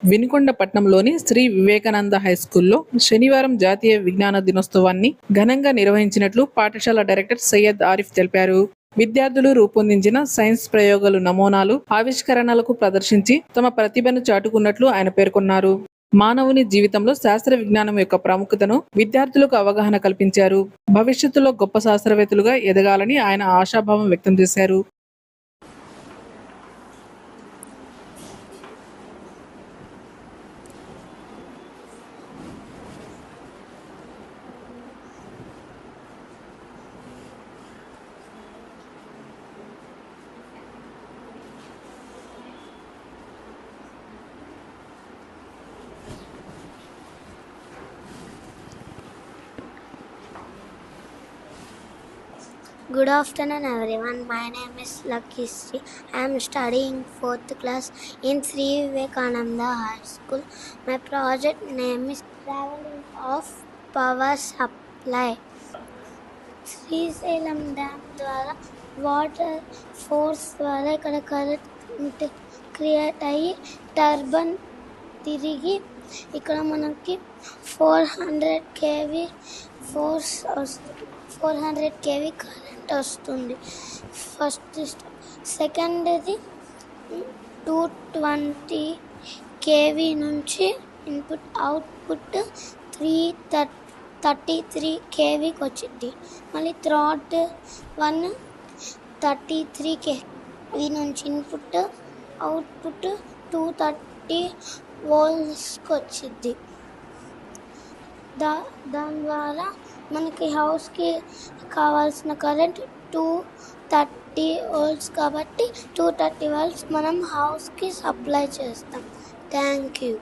వినుకొండపట్నంలోని శ్రీ వివేకానంద హైస్కూల్లో శనివారం జాతీయ విజ్ఞాన దినోత్సవాన్ని ఘనంగా నిర్వహించినట్లు పాఠశాల డైరెక్టర్ సయ్యద్ ఆరిఫ్ తెలిపారు. విద్యార్థులు రూపొందించిన సైన్స్ ప్రయోగాలు నమూనాలు, ఆవిష్కరణలకు ప్రదర్శించి తమ ప్రతిభను చాటుకున్నట్లు ఆయన పేర్కొన్నారు. మానవుని జీవితంలో శాస్త్ర విజ్ఞానం యొక్క ప్రాముఖ్యతను విద్యార్థులకు అవగాహన కల్పించారు. భవిష్యత్తులో గొప్ప శాస్త్రవేత్తలుగా ఎదగాలని ఆయన ఆశాభావం వ్యక్తం చేశారు. Good afternoon everyone. My name is Lucky Sri. I am studying 4th class in Sri Vivekananda High School. My project name is Traveling of Power Supply. Srisailam dam ద్వారా వాటర్ ఫోర్స్ ద్వారా ఇక్కడ కరెంట్ క్రియేట్ అయ్యి turban తిరిగి ఇక్కడ మనకి 400 kV force వస్తుంది. 400 kV current వస్తుంది. First సెకండ్ది 220 kV నుంచి ఇన్పుట్ అవుట్పుట్ 333 kVకి వచ్చింది. మళ్ళీ థర్డ్ 133 kV నుంచి ఇన్పుట్ అవుట్పుట్ 230 voltsకి వచ్చింది. దాని ద్వారా మనకి హౌస్కి కావాల్సిన కరెంట్ 230 volts కాబట్టి 230 volts మనం హౌస్కి సప్లై చేస్తాం. Thank you.